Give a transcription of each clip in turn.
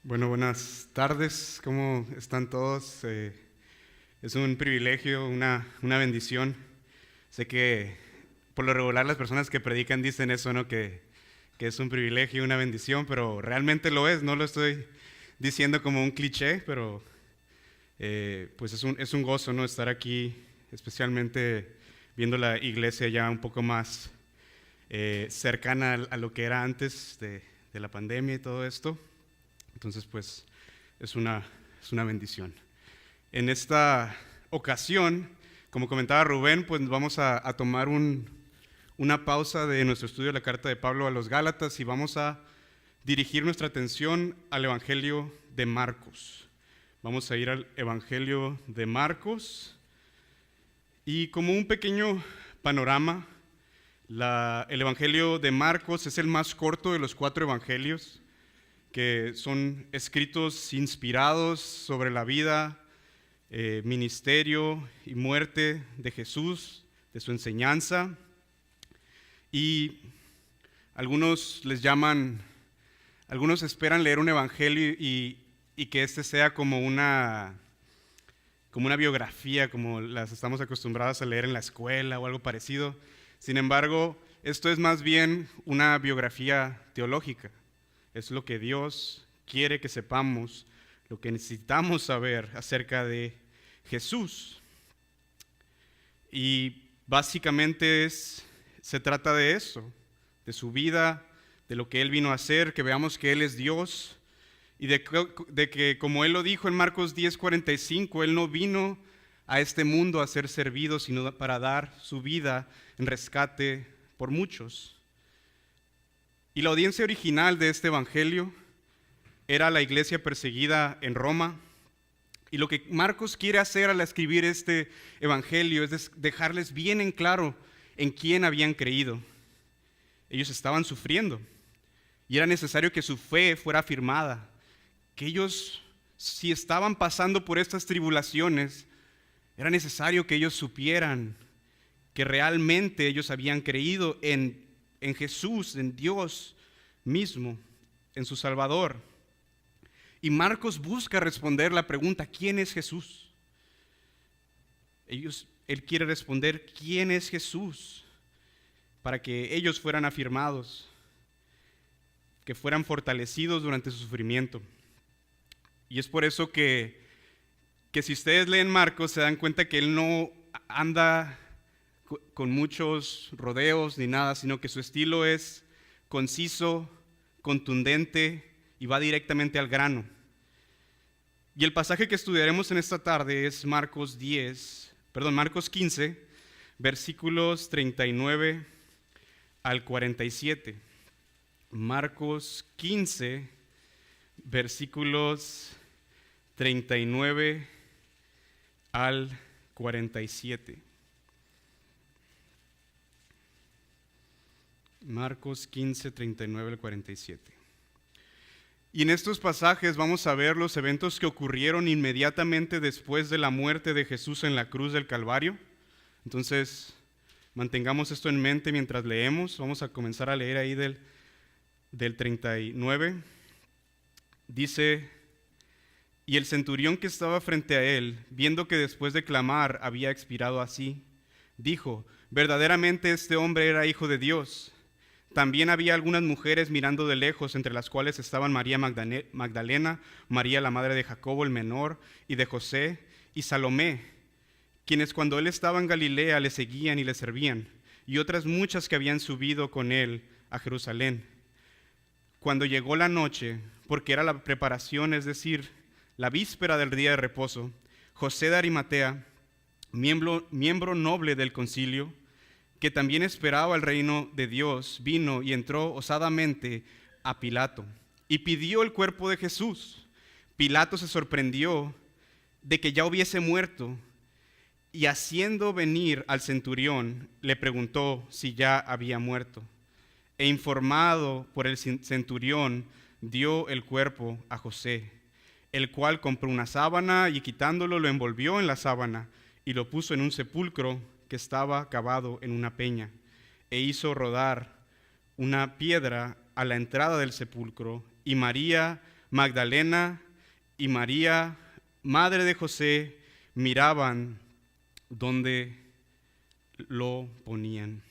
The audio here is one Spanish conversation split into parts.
Bueno, buenas tardes, ¿cómo están todos? Es un privilegio, una bendición. Sé que por lo regular las personas que predican dicen eso, ¿no? Que es un privilegio, una bendición, pero realmente lo es, no lo estoy diciendo como un cliché, pero pues es un gozo, ¿no? Estar aquí, especialmente viendo la iglesia ya un poco más cercana a lo que era antes de la pandemia y todo esto. Entonces, pues, es una bendición. En esta ocasión, como comentaba Rubén, pues vamos a tomar una pausa de nuestro estudio de la carta de Pablo a los Gálatas y vamos a dirigir nuestra atención al Evangelio de Marcos. Vamos a ir al Evangelio de Marcos y como un pequeño panorama, el Evangelio de Marcos es el más corto de los 4 evangelios, que son escritos inspirados sobre la vida, ministerio y muerte de Jesús, de su enseñanza. Y algunos esperan leer un evangelio y que este sea como una biografía, como las estamos acostumbrados a leer en la escuela o algo parecido. Sin embargo, esto es más bien una biografía teológica. Es lo que Dios quiere que sepamos, lo que necesitamos saber acerca de Jesús. Y básicamente se trata de eso, de su vida, de lo que Él vino a hacer, que veamos que Él es Dios y de que como Él lo dijo en Marcos 10:45, Él no vino a este mundo a ser servido, sino para dar su vida en rescate por muchos. Y la audiencia original de este evangelio era la iglesia perseguida en Roma. Y lo que Marcos quiere hacer al escribir este evangelio es dejarles bien en claro en quién habían creído. Ellos estaban sufriendo y era necesario que su fe fuera afirmada. Que ellos, si estaban pasando por estas tribulaciones, era necesario que ellos supieran que realmente ellos habían creído en Jesús, en Dios mismo, en su Salvador. Y Marcos busca responder la pregunta, ¿quién es Jesús? Él quiere responder, ¿quién es Jesús? Para que ellos fueran afirmados, que fueran fortalecidos durante su sufrimiento. Y es por eso que si ustedes leen Marcos se dan cuenta que él no anda con muchos rodeos ni nada, sino que su estilo es conciso, contundente y va directamente al grano. Y el pasaje que estudiaremos en esta tarde es Marcos 15, versículos 39 al 47. Marcos 15, versículos 39 al 47. Marcos 15, 39 al 47. Y en estos pasajes vamos a ver los eventos que ocurrieron inmediatamente después de la muerte de Jesús en la cruz del Calvario. Entonces, mantengamos esto en mente mientras leemos. Vamos a comenzar a leer ahí del 39. Dice, y el centurión que estaba frente a él, viendo que después de clamar había expirado así, dijo, verdaderamente este hombre era hijo de Dios. También había algunas mujeres mirando de lejos, entre las cuales estaban María Magdalena, María la madre de Jacobo el menor y de José, y Salomé, quienes cuando él estaba en Galilea le seguían y le servían, y otras muchas que habían subido con él a Jerusalén. Cuando llegó la noche, porque era la preparación, es decir, la víspera del día de reposo, José de Arimatea, miembro noble del concilio, que también esperaba el reino de Dios, vino y entró osadamente a Pilato y pidió el cuerpo de Jesús. Pilato se sorprendió de que ya hubiese muerto y haciendo venir al centurión le preguntó si ya había muerto. E informado por el centurión dio el cuerpo a José, el cual compró una sábana y quitándolo lo envolvió en la sábana y lo puso en un sepulcro que estaba cavado en una peña, e hizo rodar una piedra a la entrada del sepulcro, y María, Magdalena y María, madre de José, miraban donde lo ponían.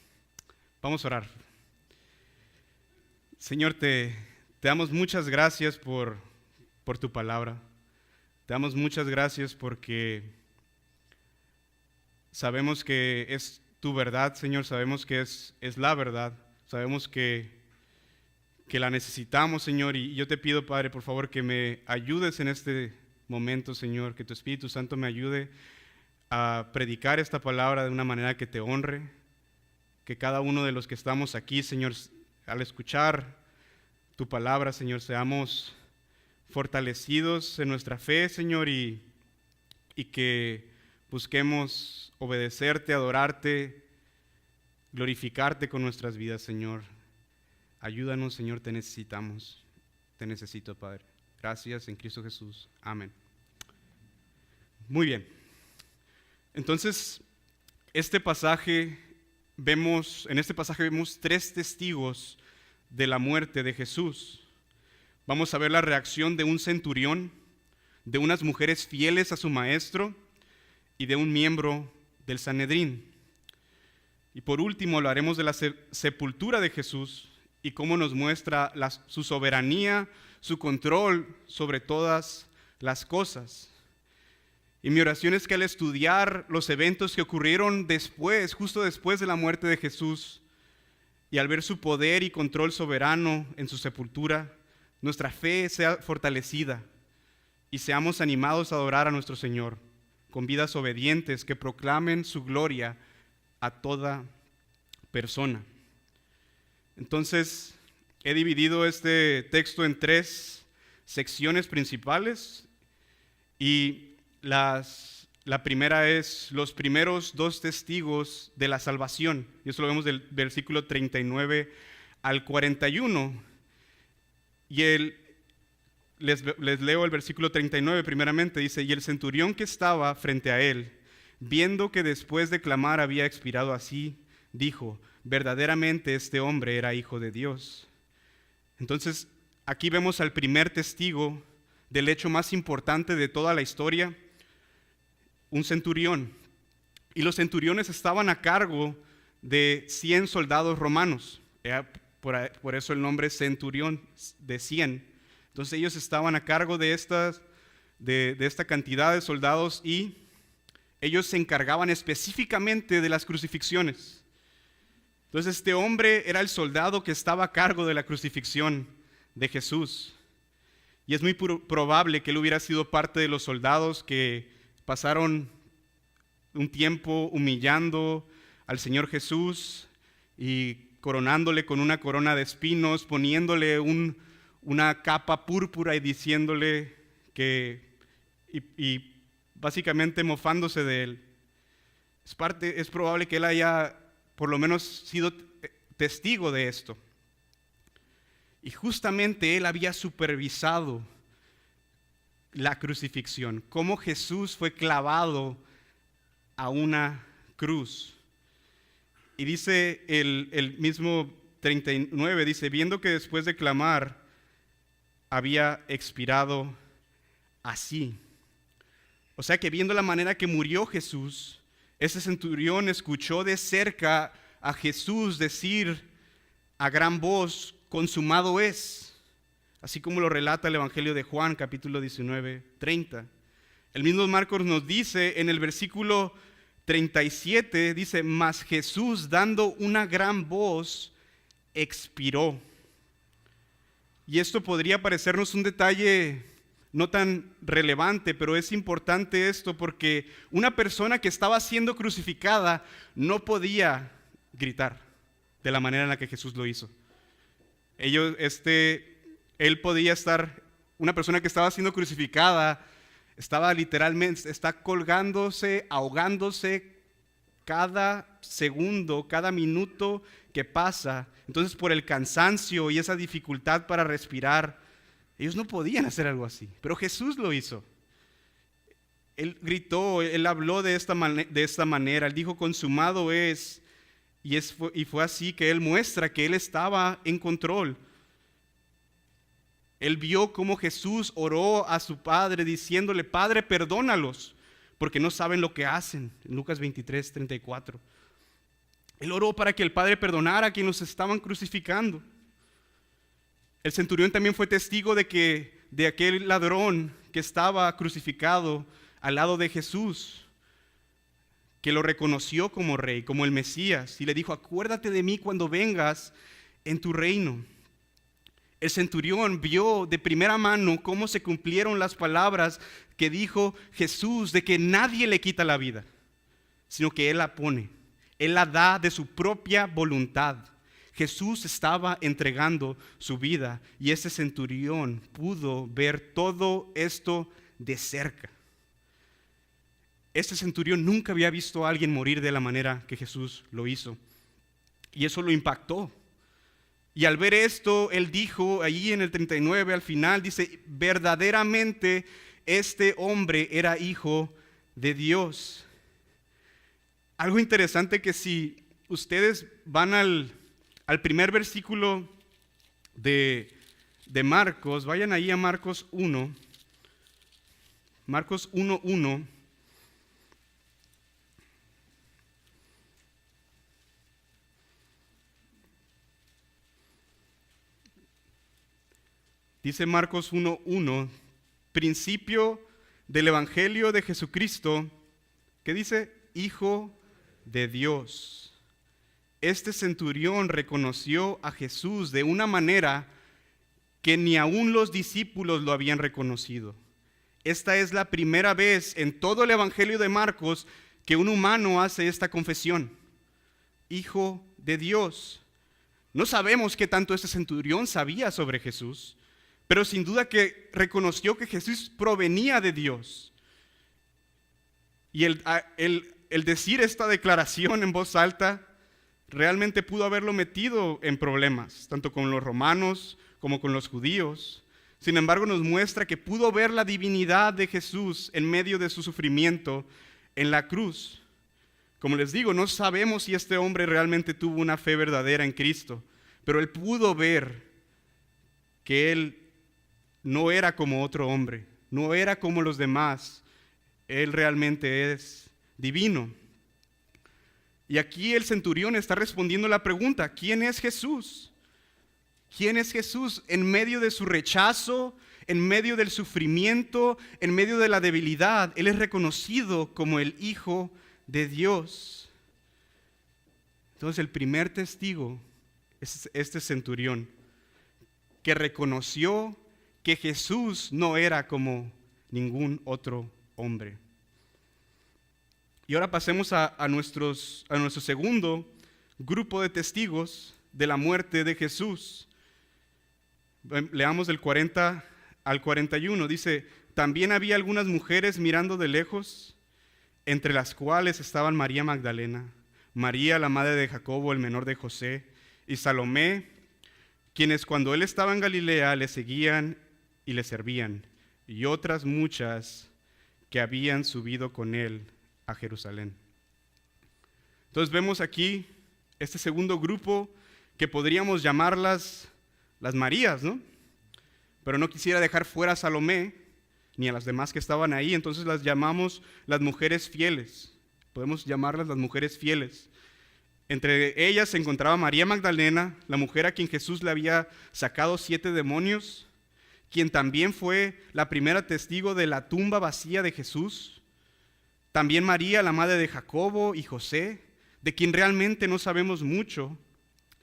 Vamos a orar. Señor, te damos muchas gracias por tu palabra. Te damos muchas gracias porque sabemos que es tu verdad, Señor. Sabemos que es la verdad. Sabemos que la necesitamos, Señor. Y yo te pido, Padre, por favor, que me ayudes en este momento, Señor. Que tu Espíritu Santo me ayude a predicar esta palabra de una manera que te honre. Que cada uno de los que estamos aquí, Señor, al escuchar tu palabra, Señor, seamos fortalecidos en nuestra fe, Señor, y que busquemos obedecerte, adorarte, glorificarte con nuestras vidas, Señor. Ayúdanos, Señor, te necesitamos. Te necesito, Padre. Gracias en Cristo Jesús. Amén. Muy bien. Entonces, en este pasaje vemos tres testigos de la muerte de Jesús. Vamos a ver la reacción de un centurión, de unas mujeres fieles a su maestro y de un miembro del Sanedrín. Y por último hablaremos de la sepultura de Jesús y cómo nos muestra su soberanía, su control sobre todas las cosas. Y mi oración es que al estudiar los eventos que ocurrieron justo después de la muerte de Jesús, y al ver su poder y control soberano en su sepultura, nuestra fe sea fortalecida y seamos animados a adorar a nuestro Señor con vidas obedientes que proclamen su gloria a toda persona. Entonces, he dividido este texto en 3 secciones principales y la primera es los primeros 2 testigos de la salvación. Y eso lo vemos del versículo 39 al 41. Y les leo el versículo 39 primeramente. Dice, y el centurión que estaba frente a él, viendo que después de clamar había expirado así, dijo, verdaderamente este hombre era hijo de Dios. Entonces, aquí vemos al primer testigo del hecho más importante de toda la historia, un centurión. Y los centuriones estaban a cargo de 100 soldados romanos. Por eso el nombre centurión, de 100. Entonces ellos estaban a cargo de esta cantidad de soldados y ellos se encargaban específicamente de las crucifixiones. Entonces este hombre era el soldado que estaba a cargo de la crucifixión de Jesús. Y es muy probable que él hubiera sido parte de los soldados que pasaron un tiempo humillando al Señor Jesús y coronándole con una corona de espinos, poniéndole una capa púrpura y diciéndole y básicamente mofándose de él. Es probable que él haya por lo menos sido testigo de esto. Y justamente él había supervisado la crucifixión, cómo Jesús fue clavado a una cruz. Y dice el mismo 39, dice, viendo que después de clamar había expirado así. O sea que viendo la manera que murió Jesús, ese centurión escuchó de cerca a Jesús decir a gran voz, consumado es, así como lo relata el Evangelio de Juan, capítulo 19, 30. El mismo Marcos nos dice en el versículo 37, dice, mas Jesús dando una gran voz, expiró. Y esto podría parecernos un detalle no tan relevante, pero es importante esto porque una persona que estaba siendo crucificada no podía gritar de la manera en la que Jesús lo hizo. Él podía estar, una persona que estaba siendo crucificada, estaba literalmente, está colgándose, ahogándose cada segundo, cada minuto que pasa. Entonces, por el cansancio y esa dificultad para respirar, ellos no podían hacer algo así, pero Jesús lo hizo. Él gritó, él habló de esta manera, él dijo, consumado es. Y fue así que él muestra que él estaba en control. Él vio cómo Jesús oró a su Padre diciéndole: Padre, perdónalos, porque no saben lo que hacen. En Lucas 23:34. Él oró para que el Padre perdonara a quienes los estaban crucificando. El centurión también fue testigo de aquel ladrón que estaba crucificado al lado de Jesús, que lo reconoció como rey, como el Mesías, y le dijo: acuérdate de mí cuando vengas en tu reino. El centurión vio de primera mano cómo se cumplieron las palabras que dijo Jesús, de que nadie le quita la vida, sino que Él la pone. Él la da de su propia voluntad. Jesús estaba entregando su vida y ese centurión pudo ver todo esto de cerca. Este centurión nunca había visto a alguien morir de la manera que Jesús lo hizo, y eso lo impactó. Y al ver esto, él dijo allí en el 39, al final, dice: verdaderamente este hombre era hijo de Dios. Algo interesante, que si ustedes van al primer versículo de Marcos, vayan ahí a Marcos 1, Marcos 1:1. Dice Marcos 1:1, principio del Evangelio de Jesucristo, que dice: Hijo de Dios. Este centurión reconoció a Jesús de una manera que ni aún los discípulos lo habían reconocido. Esta es la primera vez en todo el Evangelio de Marcos que un humano hace esta confesión: Hijo de Dios. No sabemos qué tanto este centurión sabía sobre Jesús, pero sin duda que reconoció que Jesús provenía de Dios. Y el decir esta declaración en voz alta realmente pudo haberlo metido en problemas, tanto con los romanos como con los judíos. Sin embargo, nos muestra que pudo ver la divinidad de Jesús en medio de su sufrimiento en la cruz. Como les digo, no sabemos si este hombre realmente tuvo una fe verdadera en Cristo, pero él pudo ver que él no era como otro hombre, no era como los demás. Él realmente es divino. Y aquí el centurión está respondiendo la pregunta: ¿quién es Jesús? ¿Quién es Jesús? En medio de su rechazo, en medio del sufrimiento, en medio de la debilidad, Él es reconocido como el Hijo de Dios. Entonces el primer testigo es este centurión, que reconoció que Jesús no era como ningún otro hombre. Y ahora pasemos a nuestro segundo grupo de testigos de la muerte de Jesús. Leamos del 40 al 41. Dice: también había algunas mujeres mirando de lejos, entre las cuales estaban María Magdalena, María la madre de Jacobo, el menor de José, y Salomé, quienes cuando él estaba en Galilea le seguían y le servían, y otras muchas que habían subido con él a Jerusalén. Entonces vemos aquí este segundo grupo, que podríamos llamarlas las Marías, ¿no? Pero no quisiera dejar fuera a Salomé ni a las demás que estaban ahí, entonces las llamamos las mujeres fieles. Podemos llamarlas las mujeres fieles. Entre ellas se encontraba María Magdalena, la mujer a quien Jesús le había sacado 7 demonios, quien también fue la primera testigo de la tumba vacía de Jesús. También María, la madre de Jacobo y José, de quien realmente no sabemos mucho,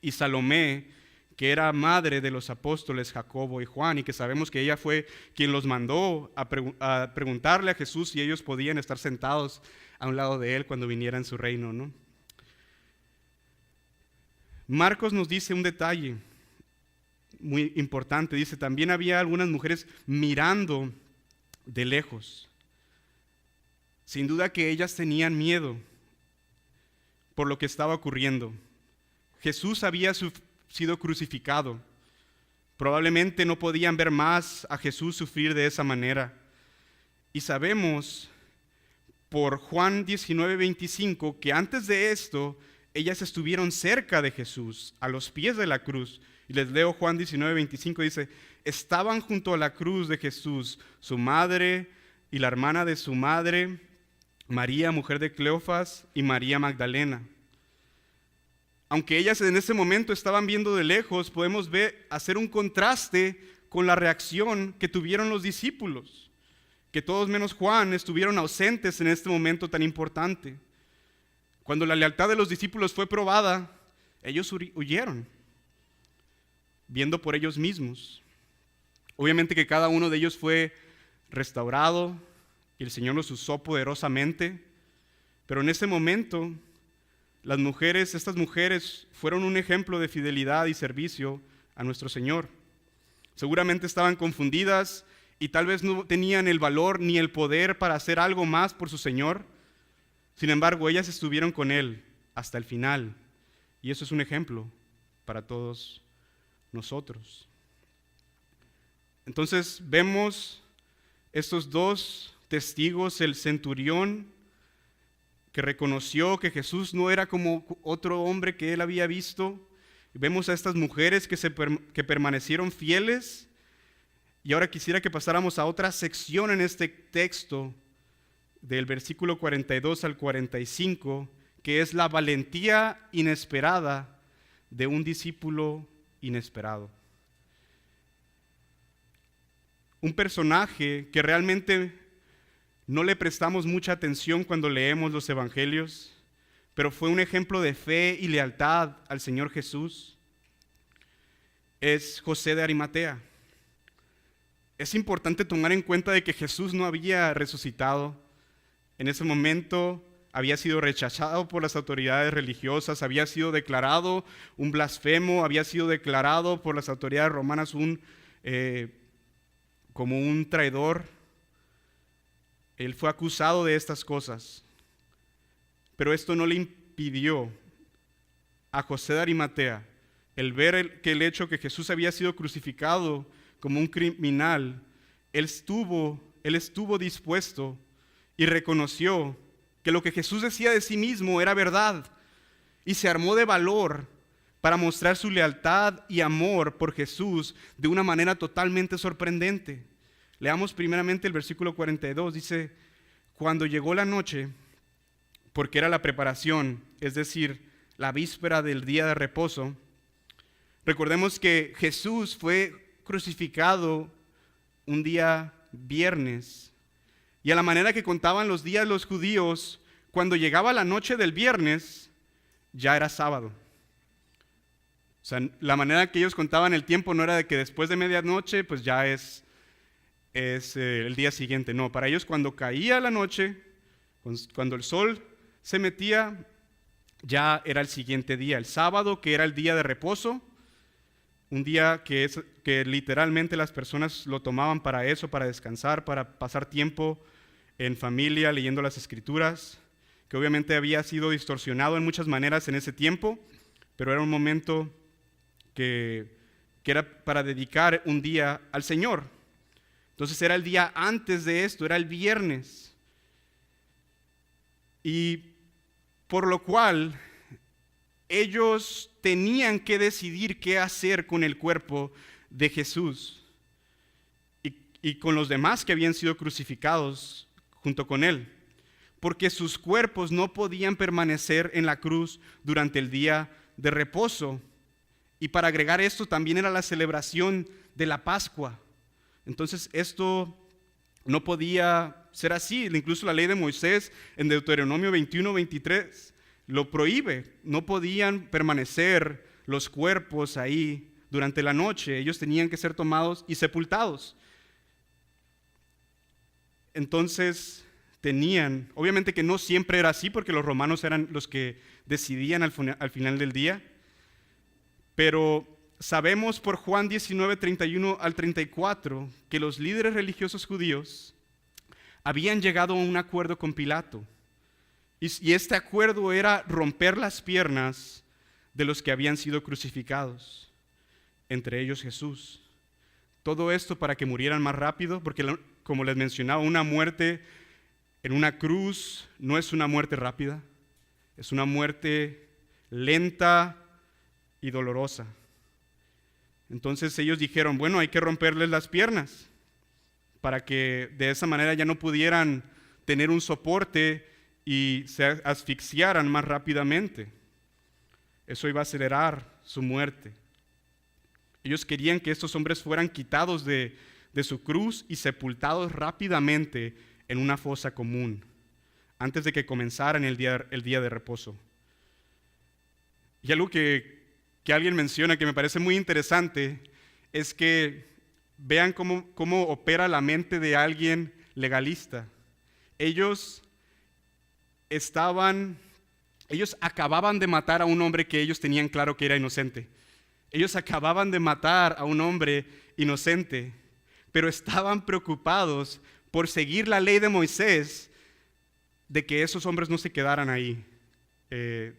y Salomé, que era madre de los apóstoles Jacobo y Juan, y que sabemos que ella fue quien los mandó a preguntarle a Jesús si ellos podían estar sentados a un lado de él cuando viniera en su reino, ¿no? Marcos nos dice un detalle muy importante. Dice: también había algunas mujeres mirando de lejos. Sin duda que ellas tenían miedo por lo que estaba ocurriendo. Jesús había sido crucificado. Probablemente no podían ver más a Jesús sufrir de esa manera. Y sabemos por Juan 19:25 que antes de esto ellas estuvieron cerca de Jesús, a los pies de la cruz, Y les leo Juan 19:25, dice: estaban junto a la cruz de Jesús su madre y la hermana de su madre, María, mujer de Cleofas, y María Magdalena. Aunque ellas en ese momento estaban viendo de lejos, podemos hacer un contraste con la reacción que tuvieron los discípulos, que todos menos Juan estuvieron ausentes en este momento tan importante. Cuando la lealtad de los discípulos fue probada, ellos huyeron, viendo por ellos mismos. Obviamente que cada uno de ellos fue restaurado y el Señor los usó poderosamente, pero en ese momento estas mujeres fueron un ejemplo de fidelidad y servicio a nuestro Señor. Seguramente estaban confundidas y tal vez no tenían el valor ni el poder para hacer algo más por su Señor. Sin embargo, ellas estuvieron con Él hasta el final, y eso es un ejemplo para todos nosotros. Entonces vemos estos dos testigos, el centurión que reconoció que Jesús no era como otro hombre que él había visto. Vemos a estas mujeres que permanecieron fieles. Y ahora quisiera que pasáramos a otra sección en este texto, del versículo 42 al 45, que es la valentía inesperada de un discípulo inesperado. Un personaje que realmente no le prestamos mucha atención cuando leemos los evangelios, pero fue un ejemplo de fe y lealtad al Señor Jesús. Es José de Arimatea. Es importante tomar en cuenta de que Jesús no había resucitado. En ese momento había sido rechazado por las autoridades religiosas, había sido declarado un blasfemo, había sido declarado por las autoridades romanas como un traidor. Él fue acusado de estas cosas, pero esto no le impidió a José de Arimatea el ver que el hecho que Jesús había sido crucificado como un criminal. Él estuvo dispuesto y reconoció que lo que Jesús decía de sí mismo era verdad, y se armó de valor para mostrar su lealtad y amor por Jesús de una manera totalmente sorprendente. Leamos primeramente el versículo 42, dice: cuando llegó la noche, porque era la preparación, es decir, la víspera del día de reposo. Recordemos que Jesús fue crucificado un día viernes, y a la manera que contaban los días los judíos, cuando llegaba la noche del viernes, ya era sábado. O sea, la manera que ellos contaban el tiempo no era de que después de medianoche, pues ya es el día siguiente. No, para ellos cuando caía la noche, cuando el sol se metía, ya era el siguiente día, el sábado, que era el día de reposo, un día que literalmente las personas lo tomaban para eso, para descansar, para pasar tiempo en familia, leyendo las Escrituras, que obviamente había sido distorsionado en muchas maneras en ese tiempo, pero era un momento que era para dedicar un día al Señor. Entonces era el día antes de esto, era el viernes. Y por lo cual ellos tenían que decidir qué hacer con el cuerpo de Jesús y con los demás que habían sido crucificados junto con él, porque sus cuerpos no podían permanecer en la cruz durante el día de reposo. Y para agregar esto también era la celebración de la Pascua. Entonces esto no podía ser así. Incluso la ley de Moisés en Deuteronomio 21:23 lo prohíbe. No podían permanecer los cuerpos ahí durante la noche. Ellos tenían que ser tomados y sepultados. Entonces obviamente que no siempre era así, porque los romanos eran los que decidían al final del día, pero sabemos por Juan 19:31 al 34 que los líderes religiosos judíos habían llegado a un acuerdo con Pilato, y este acuerdo era romper las piernas de los que habían sido crucificados, entre ellos Jesús. Todo esto para que murieran más rápido, porque como les mencionaba, una muerte en una cruz no es una muerte rápida, es una muerte lenta y dolorosa. Entonces ellos dijeron, bueno, hay que romperles las piernas para que de esa manera ya no pudieran tener un soporte y se asfixiaran más rápidamente. Eso iba a acelerar su muerte. Ellos querían que estos hombres fueran quitados de su cruz y sepultados rápidamente en una fosa común, antes de que comenzaran el día de reposo. Y algo que alguien menciona que me parece muy interesante es que vean cómo opera la mente de alguien legalista. Ellos acababan de matar a un hombre que ellos tenían claro que era inocente. Ellos acababan de matar a un hombre inocente, pero estaban preocupados por seguir la ley de Moisés, de que esos hombres no se quedaran ahí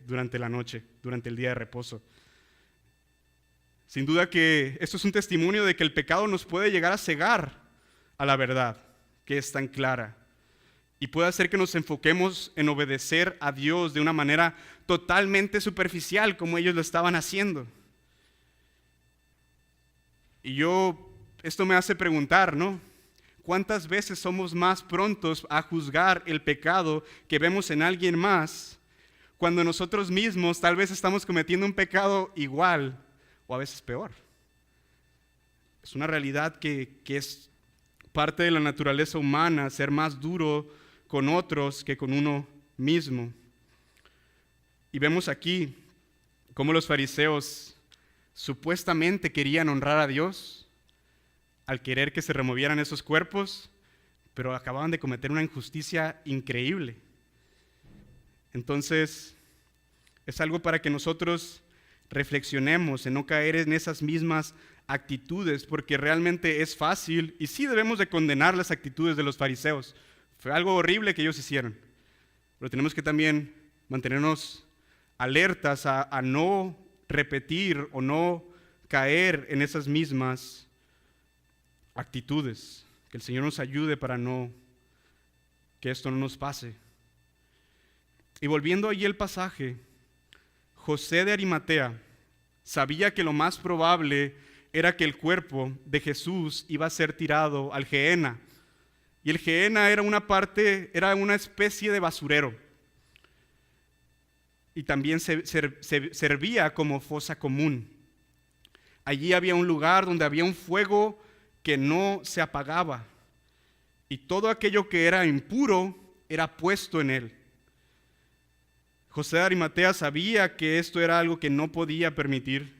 durante la noche, durante el día de reposo. Sin duda que esto es un testimonio de que el pecado nos puede llegar a cegar a la verdad, que es tan clara, y puede hacer que nos enfoquemos en obedecer a Dios de una manera totalmente superficial, como ellos lo estaban haciendo. Y esto me hace preguntar, ¿no? ¿Cuántas veces somos más prontos a juzgar el pecado que vemos en alguien más, cuando nosotros mismos tal vez estamos cometiendo un pecado igual o a veces peor? Es una realidad que es parte de la naturaleza humana, ser más duro con otros que con uno mismo. Y vemos aquí cómo los fariseos supuestamente querían honrar a Dios al querer que se removieran esos cuerpos, pero acababan de cometer una injusticia increíble. Entonces, es algo para que nosotros reflexionemos en no caer en esas mismas actitudes, porque realmente es fácil, y sí debemos de condenar las actitudes de los fariseos. Fue algo horrible que ellos hicieron, pero tenemos que también mantenernos alertas a no repetir o no caer en esas mismas actitudes. Que el Señor nos ayude para que esto no nos pase. Y volviendo allí el pasaje, José de Arimatea sabía que lo más probable era que el cuerpo de Jesús iba a ser tirado al Gehenna. Y el Gehenna era una especie de basurero. Y también servía como fosa común. Allí había un lugar donde había un fuego que no se apagaba. Y todo aquello que era impuro era puesto en él. José de Arimatea sabía que esto era algo que no podía permitir.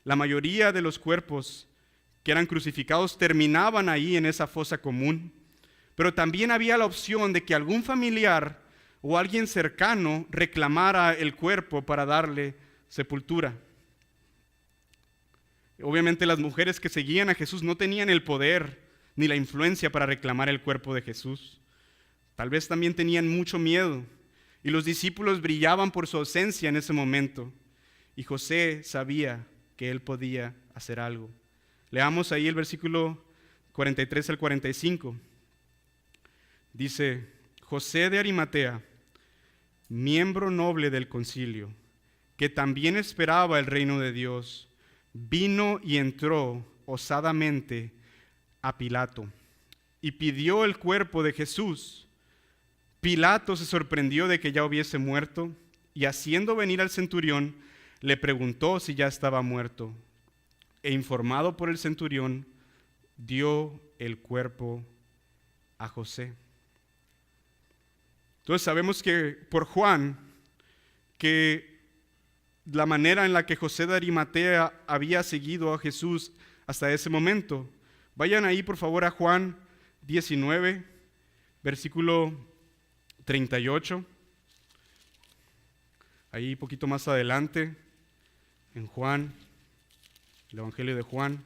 La mayoría de los cuerpos que eran crucificados terminaban ahí en esa fosa común. Pero también había la opción de que algún familiar o alguien cercano reclamara el cuerpo para darle sepultura. Obviamente las mujeres que seguían a Jesús no tenían el poder ni la influencia para reclamar el cuerpo de Jesús. Tal vez también tenían mucho miedo, y los discípulos brillaban por su ausencia en ese momento, y José sabía que él podía hacer algo. Leamos ahí el versículo 43 al 45. Dice: José de Arimatea, miembro noble del concilio, que también esperaba el reino de Dios, vino y entró osadamente a Pilato y pidió el cuerpo de Jesús. Pilato se sorprendió de que ya hubiese muerto, y haciendo venir al centurión, le preguntó si ya estaba muerto. E informado por el centurión, dio el cuerpo a José. Entonces sabemos que por Juan, que la manera en la que José de Arimatea había seguido a Jesús hasta ese momento. Vayan ahí por favor a Juan 19, versículo 38. Ahí poquito más adelante, en Juan, el Evangelio de Juan.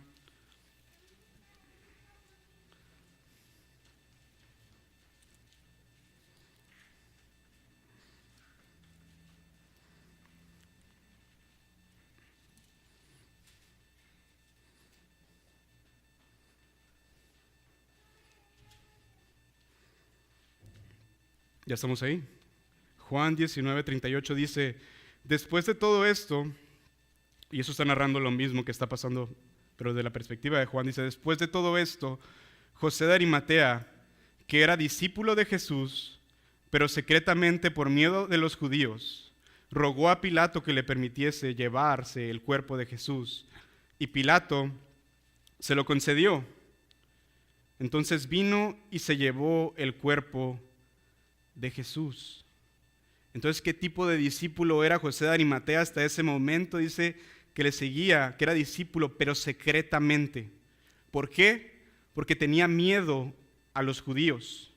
Ya estamos ahí. Juan 19, 38 dice: después de todo esto, y eso está narrando lo mismo que está pasando pero de la perspectiva de Juan dice, después de todo esto, José de Arimatea, que era discípulo de Jesús, pero secretamente por miedo de los judíos, rogó a Pilato que le permitiese llevarse el cuerpo de Jesús, y Pilato se lo concedió. Entonces vino y se llevó el cuerpo de Jesús. Entonces, ¿qué tipo de discípulo era José de Arimatea hasta ese momento? Dice que le seguía, que era discípulo, pero secretamente. ¿Por qué? Porque tenía miedo a los judíos.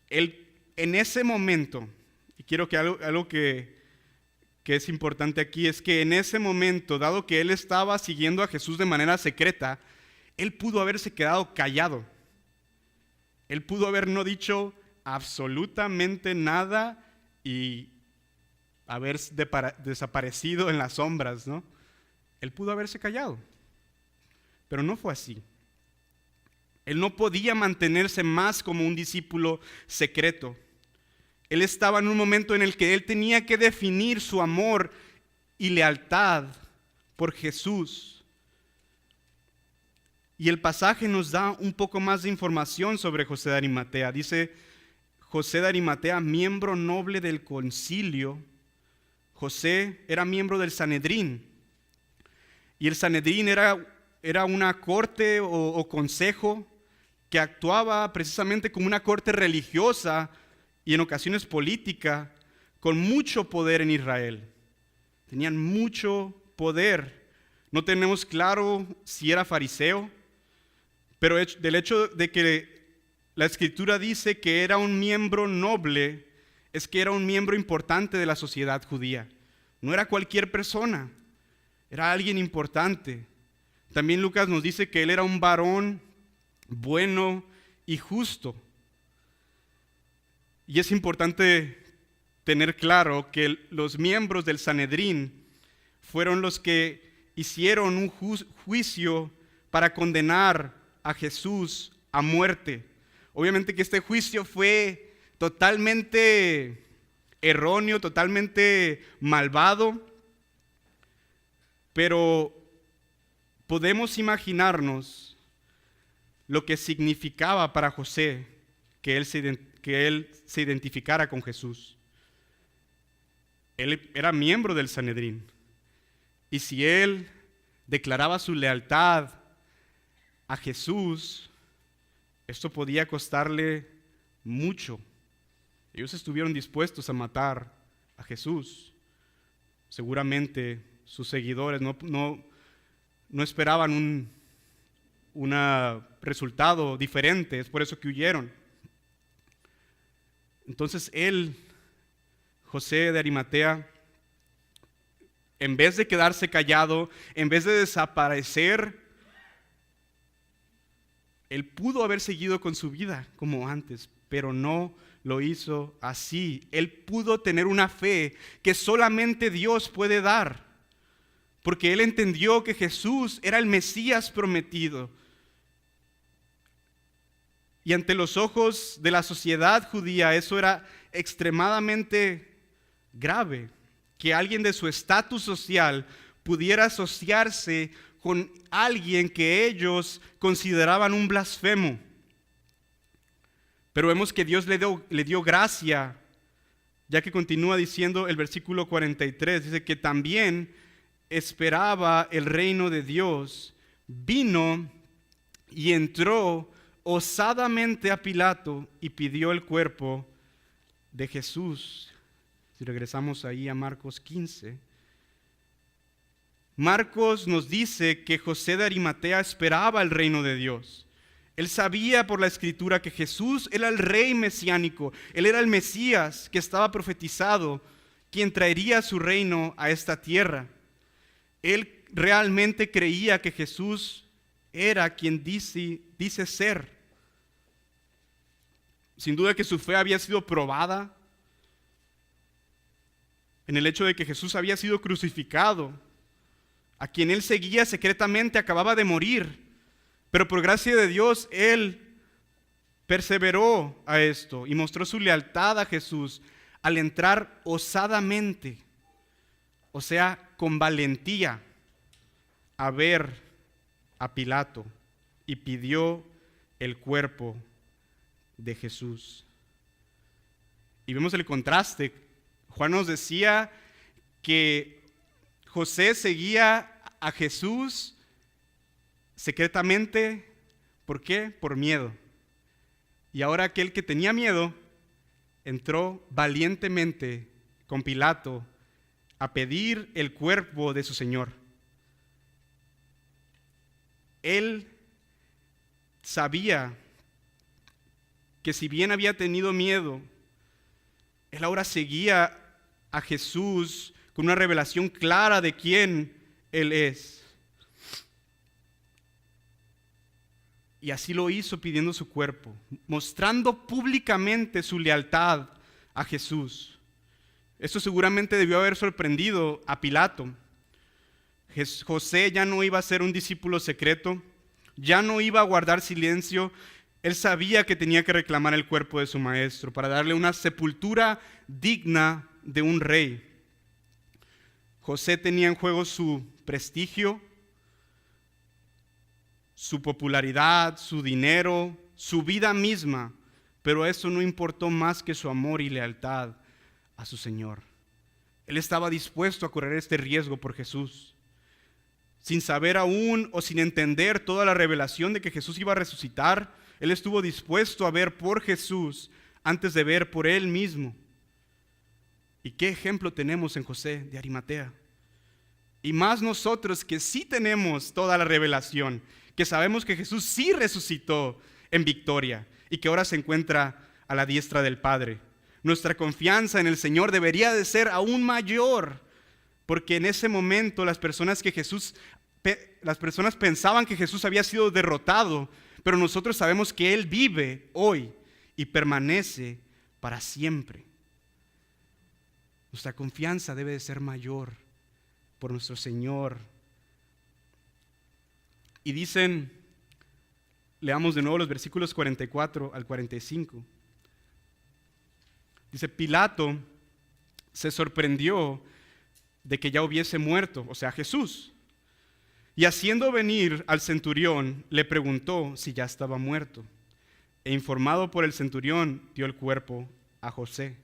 Él, en ese momento, y quiero que algo que es importante aquí, es que en ese momento, dado que él estaba siguiendo a Jesús de manera secreta, él pudo haberse quedado callado. Él pudo haber no dicho absolutamente nada y haber desaparecido en las sombras, ¿no? Él pudo haberse callado, pero no fue así. Él no podía mantenerse más como un discípulo secreto. Él estaba en un momento en el que él tenía que definir su amor y lealtad por Jesús. Y el pasaje nos da un poco más de información sobre José de Arimatea. Dice, José de Arimatea, miembro noble del concilio. José era miembro del Sanedrín. Y el Sanedrín era una corte o consejo que actuaba precisamente como una corte religiosa y en ocasiones política, con mucho poder en Israel. Tenían mucho poder. No tenemos claro si era fariseo, pero del hecho de que la Escritura dice que era un miembro noble, es que era un miembro importante de la sociedad judía. No era cualquier persona, era alguien importante. También Lucas nos dice que él era un varón bueno y justo. Y es importante tener claro que los miembros del Sanedrín fueron los que hicieron un juicio para condenar a Jesús a muerte. Obviamente que este juicio fue totalmente erróneo, totalmente malvado, pero podemos imaginarnos lo que significaba para José que él se identificara con Jesús. Él era miembro del Sanedrín, y si él declaraba su lealtad a Jesús, esto podía costarle mucho. Ellos estuvieron dispuestos a matar a Jesús. Seguramente sus seguidores no esperaban un resultado diferente, es por eso que huyeron. Entonces él, José de Arimatea, en vez de quedarse callado, en vez de desaparecer, él pudo haber seguido con su vida como antes, pero no lo hizo así. Él pudo tener una fe que solamente Dios puede dar, porque él entendió que Jesús era el Mesías prometido. Y ante los ojos de la sociedad judía eso era extremadamente grave, que alguien de su estatus social pudiera asociarse con alguien que ellos consideraban un blasfemo. Pero vemos que Dios le dio gracia, ya que continúa diciendo el versículo 43, dice que también esperaba el reino de Dios, vino y entró osadamente a Pilato y pidió el cuerpo de Jesús. Si regresamos ahí a Marcos 15, Marcos nos dice que José de Arimatea esperaba el reino de Dios. Él sabía por la Escritura que Jesús era el rey mesiánico, él era el Mesías que estaba profetizado, quien traería su reino a esta tierra. Él realmente creía que Jesús era quien dice ser. Sin duda que su fe había sido probada en el hecho de que Jesús había sido crucificado. A quien él seguía secretamente acababa de morir, pero por gracia de Dios él perseveró a esto y mostró su lealtad a Jesús al entrar osadamente, o sea, con valentía, a ver a Pilato y pidió el cuerpo de Jesús. Y vemos el contraste. Juan nos decía que José seguía a Jesús secretamente. ¿Por qué? Por miedo. Y ahora aquel que tenía miedo entró valientemente con Pilato a pedir el cuerpo de su Señor. Él sabía que si bien había tenido miedo, él ahora seguía a Jesús con una revelación clara de quién Él es. Y así lo hizo pidiendo su cuerpo, mostrando públicamente su lealtad a Jesús. Esto seguramente debió haber sorprendido a Pilato. José ya no iba a ser un discípulo secreto, ya no iba a guardar silencio. Él sabía que tenía que reclamar el cuerpo de su maestro para darle una sepultura digna de un rey. José tenía en juego su prestigio, su popularidad, su dinero, su vida misma, pero eso no importó más que su amor y lealtad a su Señor. Él estaba dispuesto a correr este riesgo por Jesús, sin saber aún o sin entender toda la revelación de que Jesús iba a resucitar. Él estuvo dispuesto a ver por Jesús antes de ver por Él mismo. ¿Y qué ejemplo tenemos en José de Arimatea? Y más nosotros que sí tenemos toda la revelación, que sabemos que Jesús sí resucitó en victoria y que ahora se encuentra a la diestra del Padre. Nuestra confianza en el Señor debería de ser aún mayor, porque en ese momento las personas pensaban que Jesús había sido derrotado, pero nosotros sabemos que Él vive hoy y permanece para siempre. Nuestra confianza debe de ser mayor por nuestro Señor. Y dicen, leamos de nuevo los versículos 44 al 45. Dice, Pilato se sorprendió de que ya hubiese muerto, o sea, Jesús. Y haciendo venir al centurión, le preguntó si ya estaba muerto. E informado por el centurión, dio el cuerpo a José.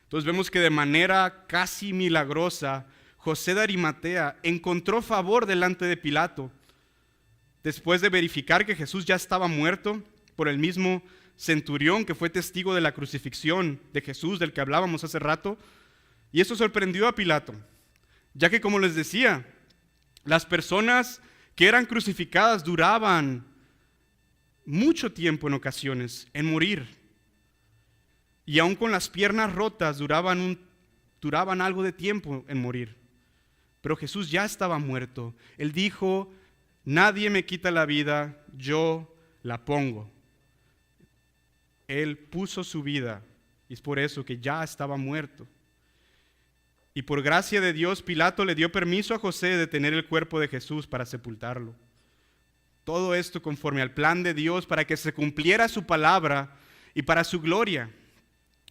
Entonces vemos que de manera casi milagrosa, José de Arimatea encontró favor delante de Pilato. Después de verificar que Jesús ya estaba muerto por el mismo centurión que fue testigo de la crucifixión de Jesús, del que hablábamos hace rato. Y eso sorprendió a Pilato, ya que, como les decía, las personas que eran crucificadas duraban mucho tiempo en ocasiones en morir. Y aún con las piernas rotas duraban algo de tiempo en morir. Pero Jesús ya estaba muerto. Él dijo, nadie me quita la vida, yo la pongo. Él puso su vida y es por eso que ya estaba muerto. Y por gracia de Dios, Pilato le dio permiso a José de tener el cuerpo de Jesús para sepultarlo. Todo esto conforme al plan de Dios para que se cumpliera su palabra y para su gloria.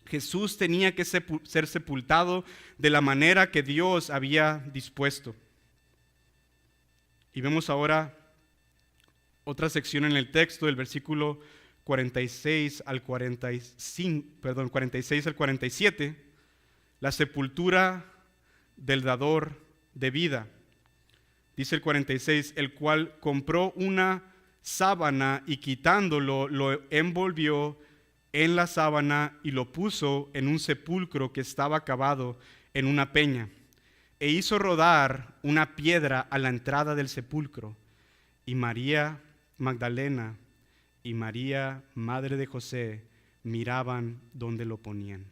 Jesús tenía que ser sepultado de la manera que Dios había dispuesto. Y vemos ahora otra sección en el texto, del versículo 46 al 47, la sepultura del dador de vida. Dice el 46, el cual compró una sábana y quitándolo, lo envolvió en la sábana y lo puso en un sepulcro que estaba cavado en una peña, e hizo rodar una piedra a la entrada del sepulcro. Y María Magdalena y María, madre de José, miraban donde lo ponían.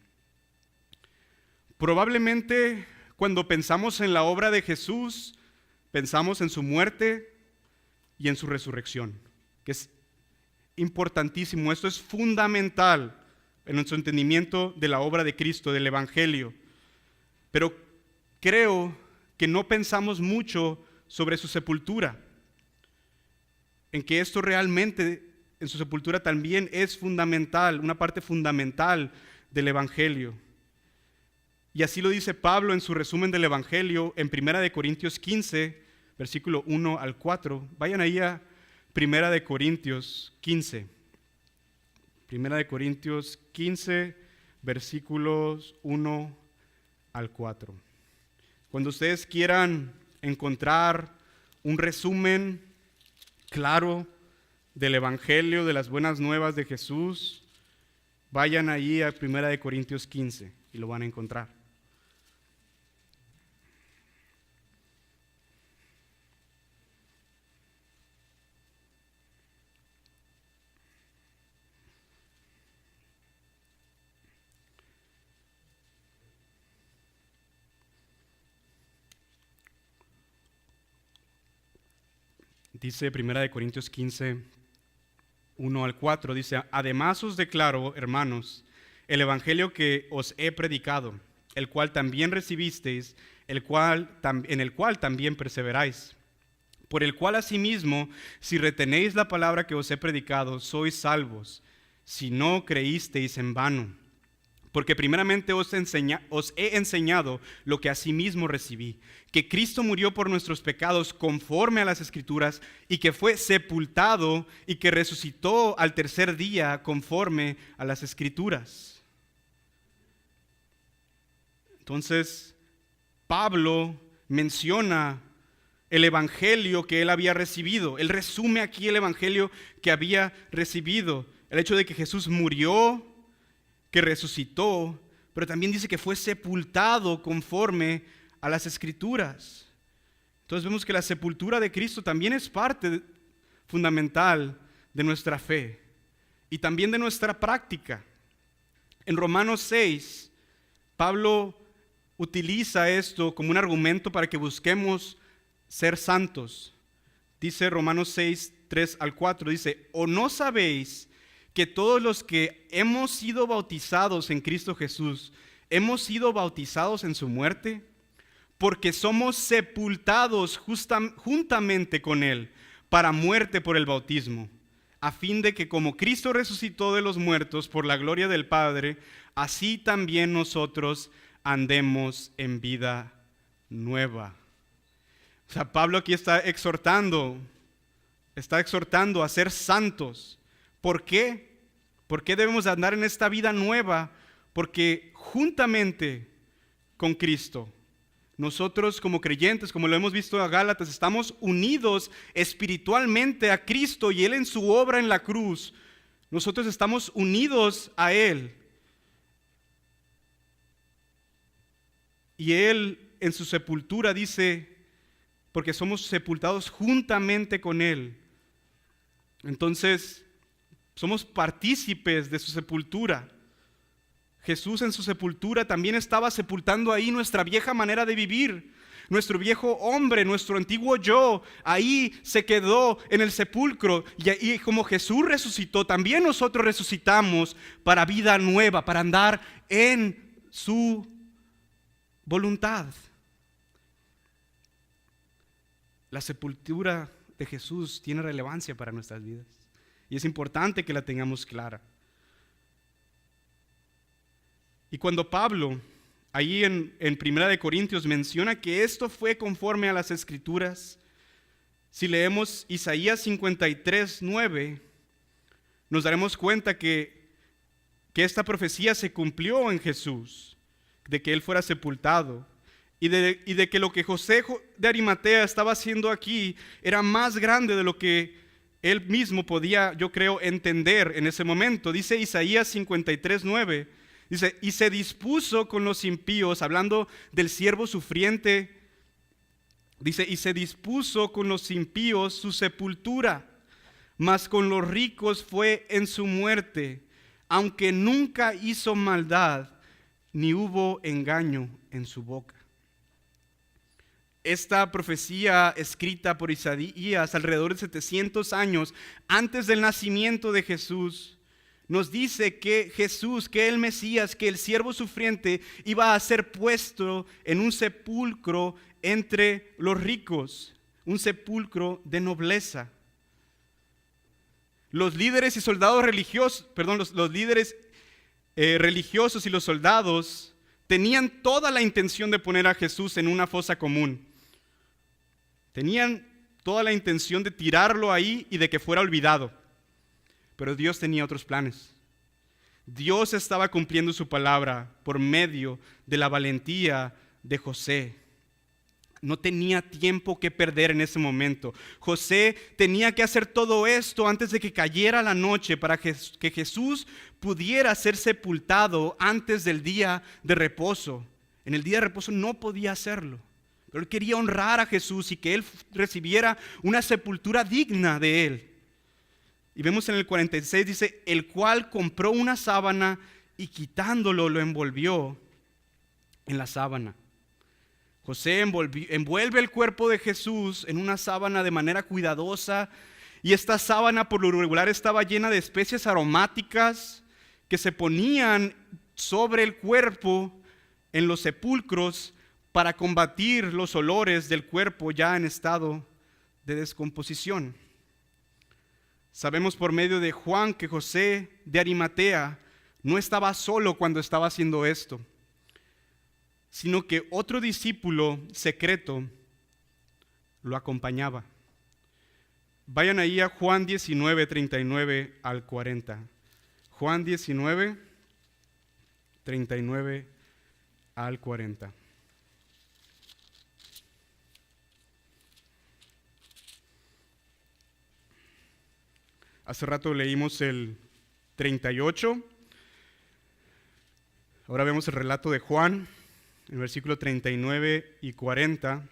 Probablemente cuando pensamos en la obra de Jesús, pensamos en su muerte y en su resurrección, que es importantísimo. Esto es fundamental en nuestro entendimiento de la obra de Cristo, del Evangelio. Pero creo que no pensamos mucho sobre su sepultura, en que esto realmente, en su sepultura también es fundamental, una parte fundamental del Evangelio. Y así lo dice Pablo en su resumen del Evangelio en 1 Corintios 15, versículo 1 al 4. Vayan ahí a Primera de Corintios 15. Primera de Corintios 15, versículos 1 al 4. Cuando ustedes quieran encontrar un resumen claro del Evangelio, de las buenas nuevas de Jesús, vayan ahí a Primera de Corintios 15 y lo van a encontrar. Dice Primera de Corintios 15, 1 al 4, dice: además os declaro, hermanos, el evangelio que os he predicado, el cual también recibisteis, en el cual también perseveráis, por el cual asimismo, si retenéis la palabra que os he predicado, sois salvos, si no creísteis en vano. Porque primeramente os he enseñado lo que asimismo recibí, que Cristo murió por nuestros pecados conforme a las Escrituras, y que fue sepultado y que resucitó al tercer día conforme a las Escrituras. Entonces, Pablo menciona el evangelio que él había recibido. Él resume aquí el evangelio que había recibido. El hecho de que Jesús murió, que resucitó, pero también dice que fue sepultado conforme a las Escrituras. Entonces vemos que la sepultura de Cristo también es parte fundamental de nuestra fe y también de nuestra práctica. En Romanos 6, Pablo utiliza esto como un argumento para que busquemos ser santos. Dice Romanos 6, 3 al 4, dice: ¿o no sabéis que todos los que hemos sido bautizados en Cristo Jesús, hemos sido bautizados en su muerte? Porque somos sepultados juntamente con Él para muerte por el bautismo, a fin de que como Cristo resucitó de los muertos por la gloria del Padre, así también nosotros andemos en vida nueva. O sea, Pablo aquí está exhortando a ser santos. ¿Por qué? ¿Por qué debemos andar en esta vida nueva? Porque juntamente con Cristo, nosotros como creyentes, como lo hemos visto en Gálatas, estamos unidos espiritualmente a Cristo y Él en su obra en la cruz. Nosotros estamos unidos a Él. Y Él en su sepultura dice, porque somos sepultados juntamente con Él. Entonces, somos partícipes de su sepultura. Jesús en su sepultura también estaba sepultando ahí nuestra vieja manera de vivir, nuestro viejo hombre, nuestro antiguo yo. Ahí se quedó en el sepulcro, y como Jesús resucitó, también nosotros resucitamos para vida nueva, para andar en su voluntad. La sepultura de Jesús tiene relevancia para nuestras vidas. Y es importante que la tengamos clara. Y cuando Pablo, ahí en 1 Corintios, menciona que esto fue conforme a las Escrituras, si leemos Isaías 53, 9, nos daremos cuenta que esta profecía se cumplió en Jesús, de que Él fuera sepultado, y de que lo que José de Arimatea estaba haciendo aquí era más grande de lo que él mismo podía, yo creo, entender en ese momento. Dice Isaías 53, 9, dice: y se dispuso con los impíos, hablando del siervo sufriente, dice: y se dispuso con los impíos su sepultura, mas con los ricos fue en su muerte, aunque nunca hizo maldad, ni hubo engaño en su boca. Esta profecía escrita por Isaías alrededor de 700 años antes del nacimiento de Jesús, nos dice que Jesús, que el Mesías, que el siervo sufriente iba a ser puesto en un sepulcro entre los ricos, un sepulcro de nobleza. Los líderes y soldados religiosos, los líderes religiosos y los soldados tenían toda la intención de poner a Jesús en una fosa común. Tenían toda la intención de tirarlo ahí y de que fuera olvidado. Pero Dios tenía otros planes. Dios estaba cumpliendo su palabra por medio de la valentía de José. No tenía tiempo que perder en ese momento. José tenía que hacer todo esto antes de que cayera la noche para que Jesús pudiera ser sepultado antes del día de reposo. En el día de reposo no podía hacerlo, pero él quería honrar a Jesús y que él recibiera una sepultura digna de él. Y vemos en el 46, dice, el cual compró una sábana y quitándolo lo envolvió en la sábana. José envuelve el cuerpo de Jesús en una sábana de manera cuidadosa, y esta sábana por lo regular estaba llena de especias aromáticas que se ponían sobre el cuerpo en los sepulcros para combatir los olores del cuerpo ya en estado de descomposición. Sabemos por medio de Juan que José de Arimatea no estaba solo cuando estaba haciendo esto, sino que otro discípulo secreto lo acompañaba. Vayan ahí a Juan 19, 39 al 40. Juan 19, 39 al 40. Hace rato leímos el 38. Ahora vemos el relato de Juan. En el versículo 39 y 40,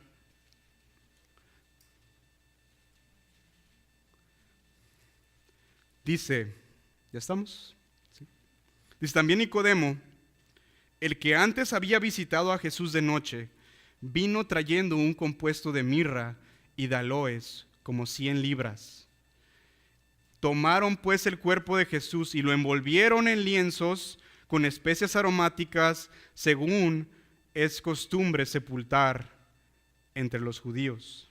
dice, ¿ya estamos? ¿Sí? Dice, también Nicodemo, el que antes había visitado a Jesús de noche, vino trayendo un compuesto de mirra y de aloes, como 100 libras. Tomaron pues el cuerpo de Jesús y lo envolvieron en lienzos con especias aromáticas, según es costumbre sepultar entre los judíos.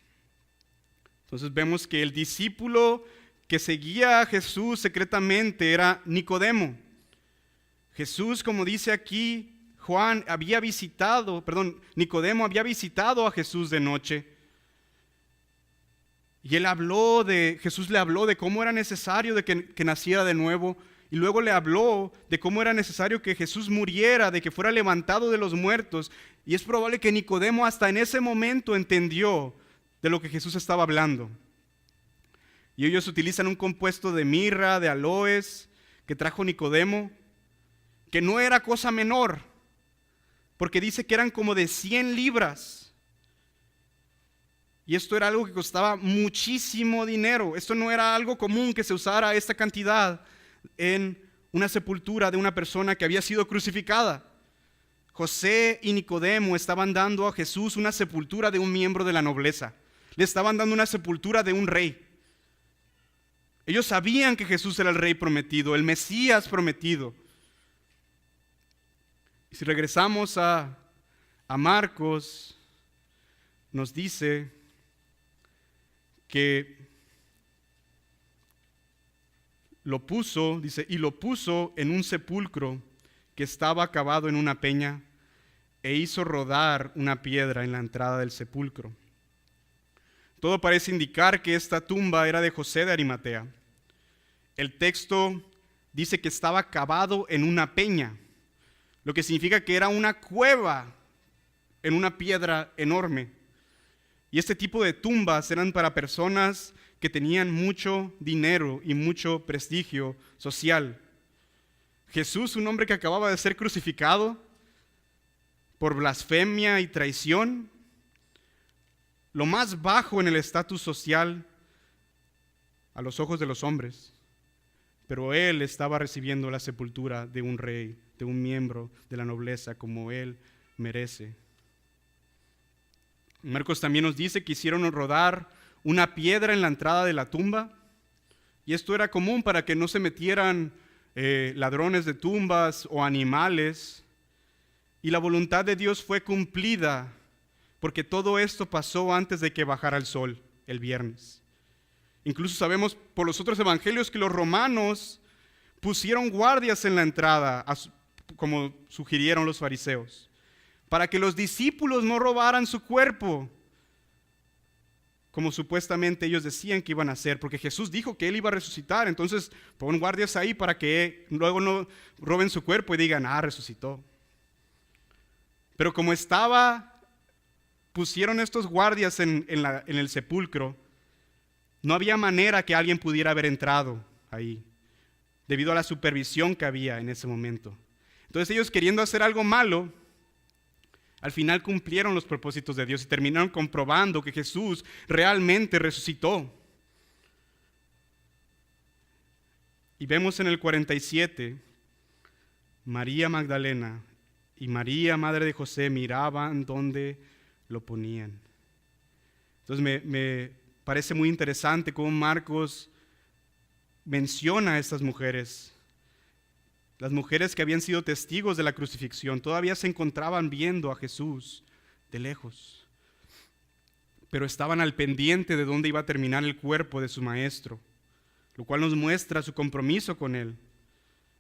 Entonces vemos que el discípulo que seguía a Jesús secretamente era Nicodemo. Jesús, como dice aquí, Nicodemo había visitado a Jesús de noche. Y Jesús le habló de cómo era necesario de que naciera de nuevo. Y luego le habló de cómo era necesario que Jesús muriera, de que fuera levantado de los muertos. Y es probable que Nicodemo hasta en ese momento entendió de lo que Jesús estaba hablando. Y ellos utilizan un compuesto de mirra, de aloes, que trajo Nicodemo, que no era cosa menor, porque dice que eran como de 100 libras. Y esto era algo que costaba muchísimo dinero. Esto no era algo común que se usara esta cantidad en una sepultura de una persona que había sido crucificada. José y Nicodemo estaban dando a Jesús una sepultura de un miembro de la nobleza. Le estaban dando una sepultura de un rey. Ellos sabían que Jesús era el rey prometido, el Mesías prometido. Y si regresamos a Marcos, nos dice que lo puso en un sepulcro que estaba cavado en una peña e hizo rodar una piedra en la entrada del sepulcro. Todo parece indicar que esta tumba era de José de Arimatea. El texto dice que estaba cavado en una peña, lo que significa que era una cueva en una piedra enorme. Y este tipo de tumbas eran para personas que tenían mucho dinero y mucho prestigio social. Jesús, un hombre que acababa de ser crucificado por blasfemia y traición, lo más bajo en el estatus social a los ojos de los hombres, pero él estaba recibiendo la sepultura de un rey, de un miembro de la nobleza como él merece. Marcos también nos dice que hicieron rodar una piedra en la entrada de la tumba, y esto era común para que no se metieran ladrones de tumbas o animales, y la voluntad de Dios fue cumplida porque todo esto pasó antes de que bajara el sol el viernes. Incluso sabemos por los otros evangelios que los romanos pusieron guardias en la entrada, como sugirieron los fariseos, para que los discípulos no robaran su cuerpo. como supuestamente ellos decían que iban a hacer, porque Jesús dijo que Él iba a resucitar. Entonces pon guardias ahí para que luego no roben su cuerpo y digan, resucitó. Pero como pusieron estos guardias en el sepulcro, no había manera que alguien pudiera haber entrado ahí, debido a la supervisión que había en ese momento. Entonces ellos, queriendo hacer algo malo, al final cumplieron los propósitos de Dios y terminaron comprobando que Jesús realmente resucitó. Y vemos en el 47, María Magdalena y María, madre de José, miraban dónde lo ponían. Entonces me parece muy interesante cómo Marcos menciona a estas mujeres. Las mujeres que habían sido testigos de la crucifixión todavía se encontraban viendo a Jesús de lejos, pero estaban al pendiente de dónde iba a terminar el cuerpo de su maestro, lo cual nos muestra su compromiso con él.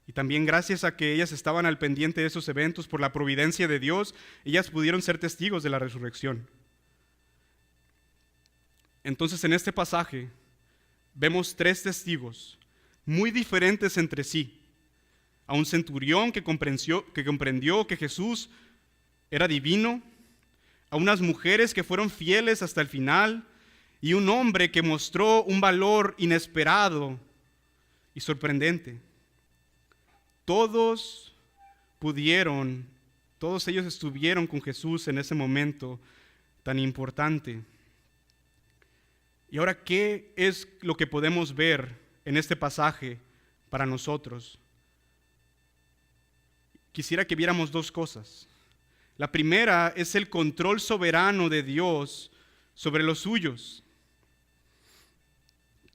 Y también gracias a que ellas estaban al pendiente de esos eventos, por la providencia de Dios, ellas pudieron ser testigos de la resurrección. Entonces en este pasaje vemos 3 testigos muy diferentes entre sí. A un centurión que comprendió que Jesús era divino, a unas mujeres que fueron fieles hasta el final, y un hombre que mostró un valor inesperado y sorprendente. Todos ellos estuvieron con Jesús en ese momento tan importante. Y ahora, ¿qué es lo que podemos ver en este pasaje para nosotros? Quisiera que viéramos 2 cosas. La primera es el control soberano de Dios sobre los suyos.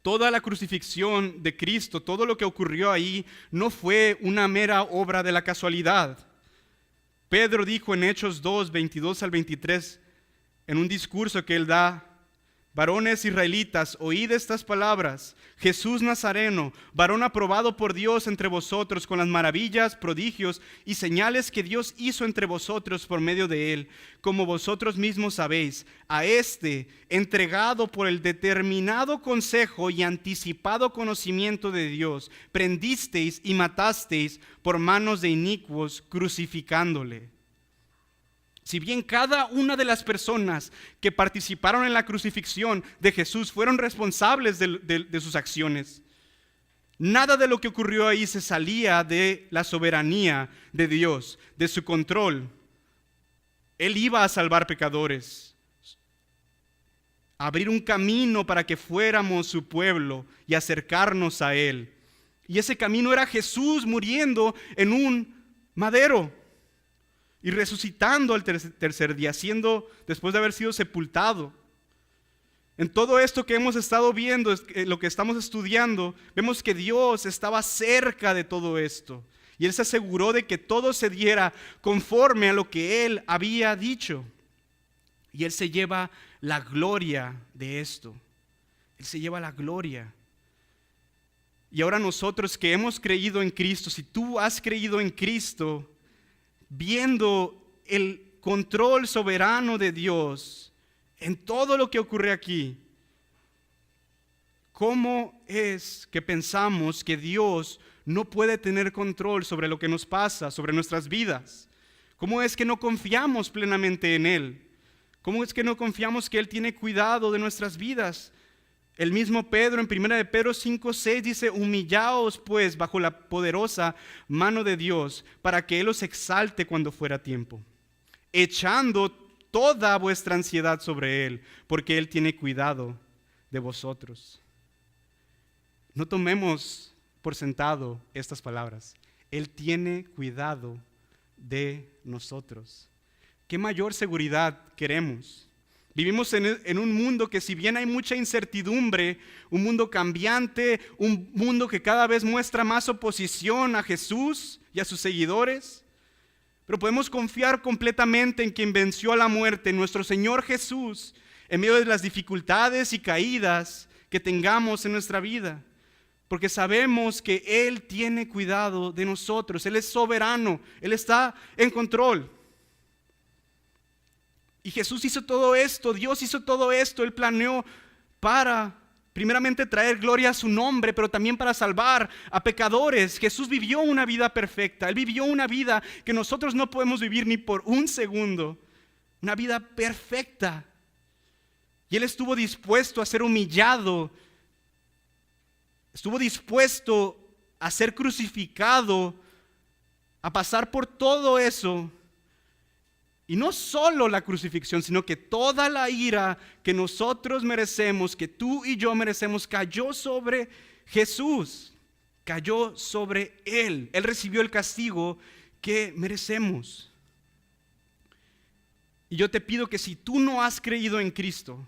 Toda la crucifixión de Cristo, todo lo que ocurrió ahí, no fue una mera obra de la casualidad. Pedro dijo en Hechos 2, 22 al 23, en un discurso que él da: varones israelitas, oíd estas palabras. Jesús Nazareno, varón aprobado por Dios entre vosotros con las maravillas, prodigios y señales que Dios hizo entre vosotros por medio de él, como vosotros mismos sabéis, a este, entregado por el determinado consejo y anticipado conocimiento de Dios, prendisteis y matasteis por manos de inicuos, crucificándole. Si bien cada una de las personas que participaron en la crucifixión de Jesús fueron responsables de sus acciones, nada de lo que ocurrió ahí se salía de la soberanía de Dios, de su control. Él iba a salvar pecadores, a abrir un camino para que fuéramos su pueblo y acercarnos a Él. Y ese camino era Jesús muriendo en un madero y resucitando al tercer día, después de haber sido sepultado. En todo esto que hemos estado viendo, lo que estamos estudiando, vemos que Dios estaba cerca de todo esto. Y Él se aseguró de que todo se diera conforme a lo que Él había dicho. Y Él se lleva la gloria de esto. Él se lleva la gloria. Y ahora nosotros que hemos creído en Cristo, si tú has creído en Cristo, viendo el control soberano de Dios en todo lo que ocurre aquí, ¿cómo es que pensamos que Dios no puede tener control sobre lo que nos pasa, sobre nuestras vidas? ¿Cómo es que no confiamos plenamente en Él? ¿Cómo es que no confiamos que Él tiene cuidado de nuestras vidas? El mismo Pedro en 1 de Pedro 5:6 dice: humillaos pues bajo la poderosa mano de Dios, para que Él os exalte cuando fuera tiempo, echando toda vuestra ansiedad sobre Él, porque Él tiene cuidado de vosotros. No tomemos por sentado estas palabras. Él tiene cuidado de nosotros. ¿Qué mayor seguridad queremos? Vivimos en un mundo que, si bien hay mucha incertidumbre, un mundo cambiante, un mundo que cada vez muestra más oposición a Jesús y a sus seguidores, pero podemos confiar completamente en quien venció a la muerte, nuestro Señor Jesús, en medio de las dificultades y caídas que tengamos en nuestra vida, porque sabemos que Él tiene cuidado de nosotros. Él es soberano, Él está en control. Y Jesús hizo todo esto, Dios hizo todo esto, Él planeó para primeramente traer gloria a su nombre, pero también para salvar a pecadores. Jesús vivió una vida perfecta. Él vivió una vida que nosotros no podemos vivir ni por un segundo. Una vida perfecta. Y Él estuvo dispuesto a ser humillado. Estuvo dispuesto a ser crucificado, a pasar por todo eso. Y no solo la crucifixión, sino que toda la ira que nosotros merecemos, que tú y yo merecemos, cayó sobre Jesús, cayó sobre Él. Él recibió el castigo que merecemos. Y yo te pido que si tú no has creído en Cristo,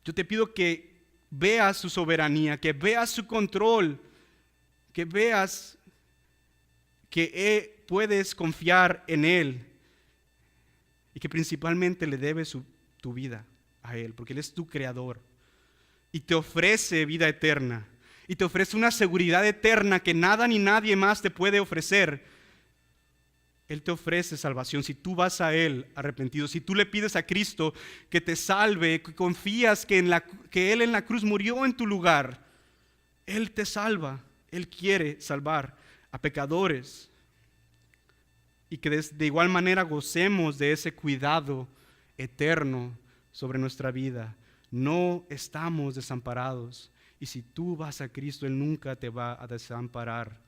yo te pido que veas su soberanía, que veas su control, que veas que puedes confiar en Él y que principalmente le debes tu vida a Él, porque Él es tu creador y te ofrece vida eterna y te ofrece una seguridad eterna que nada ni nadie más te puede ofrecer. Él te ofrece salvación si tú vas a Él arrepentido, si tú le pides a Cristo que te salve, que confías que Él en la cruz murió en tu lugar. Él te salva, Él quiere salvar a pecadores. Y que de igual manera gocemos de ese cuidado eterno sobre nuestra vida. No estamos desamparados. Y si tú vas a Cristo, Él nunca te va a desamparar.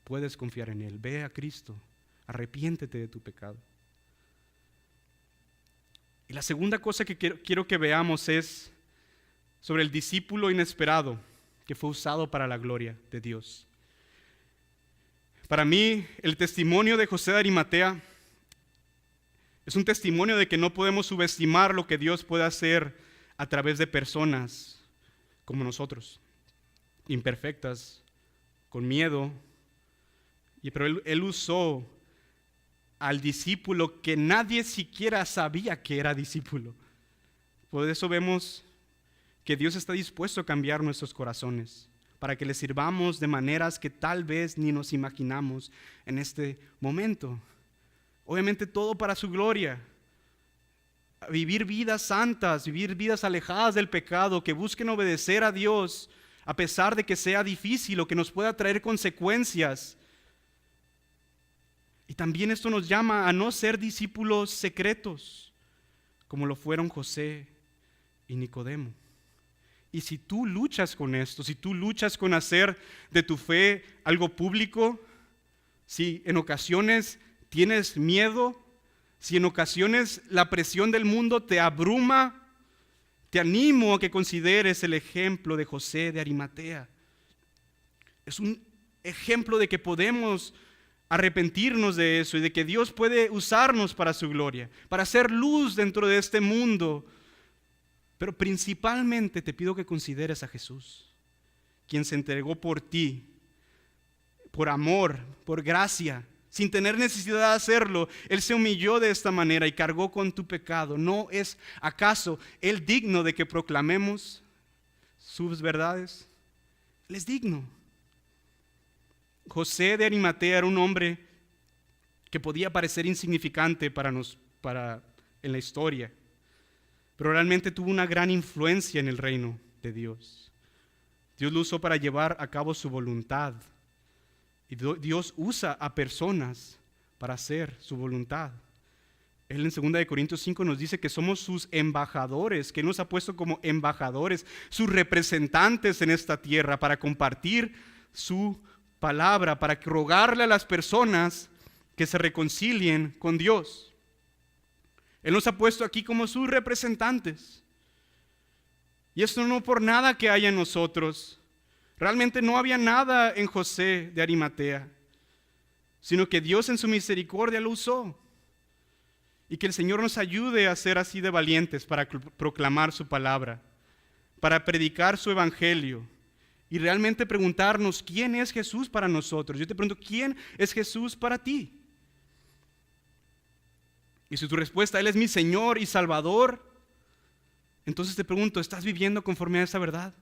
Puedes confiar en Él. Ve a Cristo. Arrepiéntete de tu pecado. Y la segunda cosa que quiero que veamos es sobre el discípulo inesperado que fue usado para la gloria de Dios. Para mí, el testimonio de José de Arimatea es un testimonio de que no podemos subestimar lo que Dios puede hacer a través de personas como nosotros, imperfectas, con miedo. Pero él usó al discípulo que nadie siquiera sabía que era discípulo. Por eso vemos que Dios está dispuesto a cambiar nuestros corazones, para que le sirvamos de maneras que tal vez ni nos imaginamos en este momento. Obviamente todo para su gloria. Vivir vidas santas, vivir vidas alejadas del pecado, que busquen obedecer a Dios, a pesar de que sea difícil o que nos pueda traer consecuencias. Y también esto nos llama a no ser discípulos secretos, como lo fueron José y Nicodemo. Y si tú luchas con esto, si tú luchas con hacer de tu fe algo público, si en ocasiones tienes miedo, si en ocasiones la presión del mundo te abruma, te animo a que consideres el ejemplo de José de Arimatea. Es un ejemplo de que podemos arrepentirnos de eso y de que Dios puede usarnos para su gloria, para hacer luz dentro de este mundo. Pero principalmente te pido que consideres a Jesús, quien se entregó por ti, por amor, por gracia, sin tener necesidad de hacerlo. Él se humilló de esta manera y cargó con tu pecado. ¿No es acaso Él digno de que proclamemos sus verdades? Él es digno. José de Arimatea era un hombre que podía parecer insignificante en la historia, pero realmente tuvo una gran influencia en el reino de Dios. Dios lo usó para llevar a cabo su voluntad. Y Dios usa a personas para hacer su voluntad. Él en 2 Corintios 5 nos dice que somos sus embajadores, que nos ha puesto como embajadores, sus representantes en esta tierra para compartir su palabra, para rogarle a las personas que se reconcilien con Dios. Él nos ha puesto aquí como sus representantes. Y esto no por nada que haya en nosotros. Realmente no había nada en José de Arimatea, sino que Dios en su misericordia lo usó. Y que el Señor nos ayude a ser así de valientes para proclamar su palabra, para predicar su evangelio y realmente preguntarnos quién es Jesús para nosotros. Yo te pregunto, ¿quién es Jesús para ti? Y si tu respuesta, Él es mi Señor y Salvador, entonces te pregunto, ¿estás viviendo conforme a esa verdad?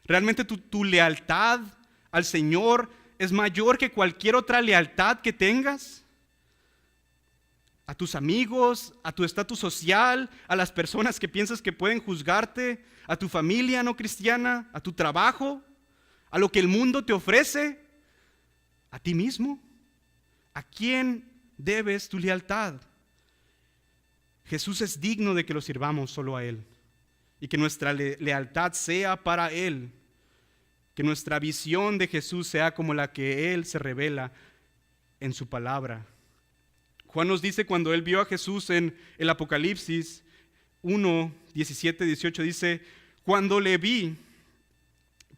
¿Realmente tu lealtad al Señor es mayor que cualquier otra lealtad que tengas? a tus amigos, a tu estatus social, a las personas que piensas que pueden juzgarte, a tu familia no cristiana, a tu trabajo, a lo que el mundo te ofrece, a ti mismo. ¿A quién debes tu lealtad? Jesús es digno de que lo sirvamos solo a Él y que nuestra lealtad sea para Él, que nuestra visión de Jesús sea como la que Él se revela en su palabra. Juan nos dice cuando él vio a Jesús en el Apocalipsis 1, 17, 18, dice: cuando le vi,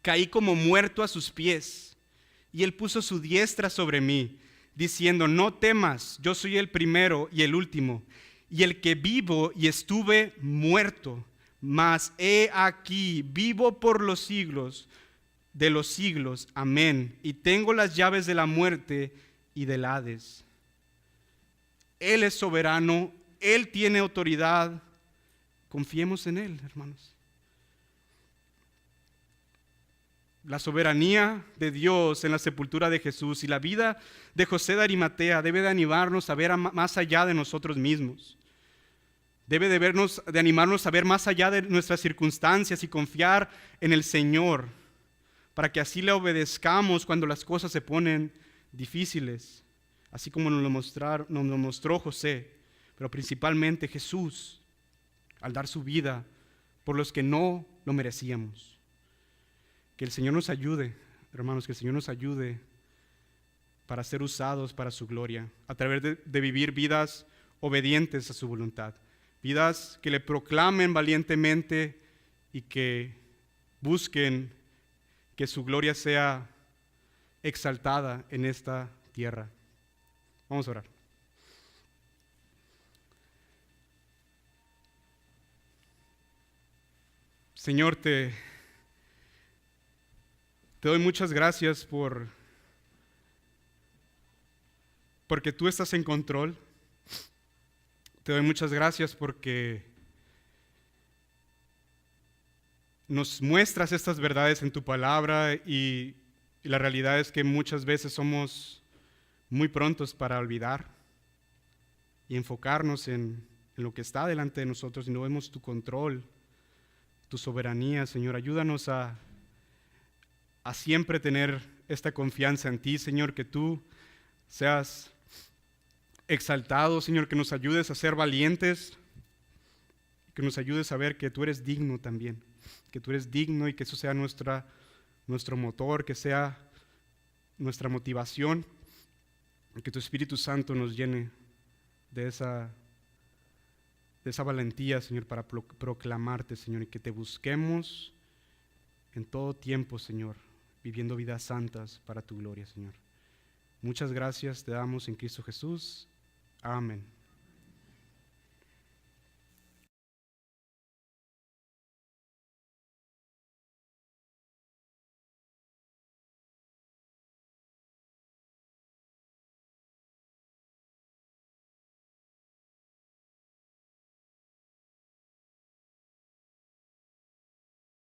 caí como muerto a sus pies, y él puso su diestra sobre mí, diciendo: no temas, yo soy el primero y el último, y el que vivo y estuve muerto, mas he aquí, vivo por los siglos de los siglos, amén, y tengo las llaves de la muerte y del Hades. Él es soberano, Él tiene autoridad. Confiemos en Él, hermanos. La soberanía de Dios en la sepultura de Jesús y la vida de José de Arimatea debe de animarnos a ver más allá de nosotros mismos. Debe de animarnos a ver más allá de nuestras circunstancias y confiar en el Señor, para que así le obedezcamos cuando las cosas se ponen difíciles. Así como nos lo mostró José, pero principalmente Jesús, al dar su vida por los que no lo merecíamos. Que el Señor nos ayude, hermanos, que el Señor nos ayude para ser usados para su gloria, a través de vivir vidas obedientes a su voluntad, vidas que le proclamen valientemente y que busquen que su gloria sea exaltada en esta tierra. Vamos a orar. Señor, te doy muchas gracias porque tú estás en control. Te doy muchas gracias porque nos muestras estas verdades en tu palabra y la realidad es que muchas veces somos muy prontos para olvidar y enfocarnos en lo que está delante de nosotros y no vemos tu control, tu soberanía. Señor, ayúdanos a siempre tener esta confianza en ti, Señor, que tú seas exaltado, Señor, que nos ayudes a ser valientes, que nos ayudes a ver que tú eres digno también, que tú eres digno y que eso sea nuestro motor, que sea nuestra motivación. Que tu Espíritu Santo nos llene de esa valentía, Señor, para proclamarte, Señor, y que te busquemos en todo tiempo, Señor, viviendo vidas santas para tu gloria, Señor. Muchas gracias te damos en Cristo Jesús. Amén.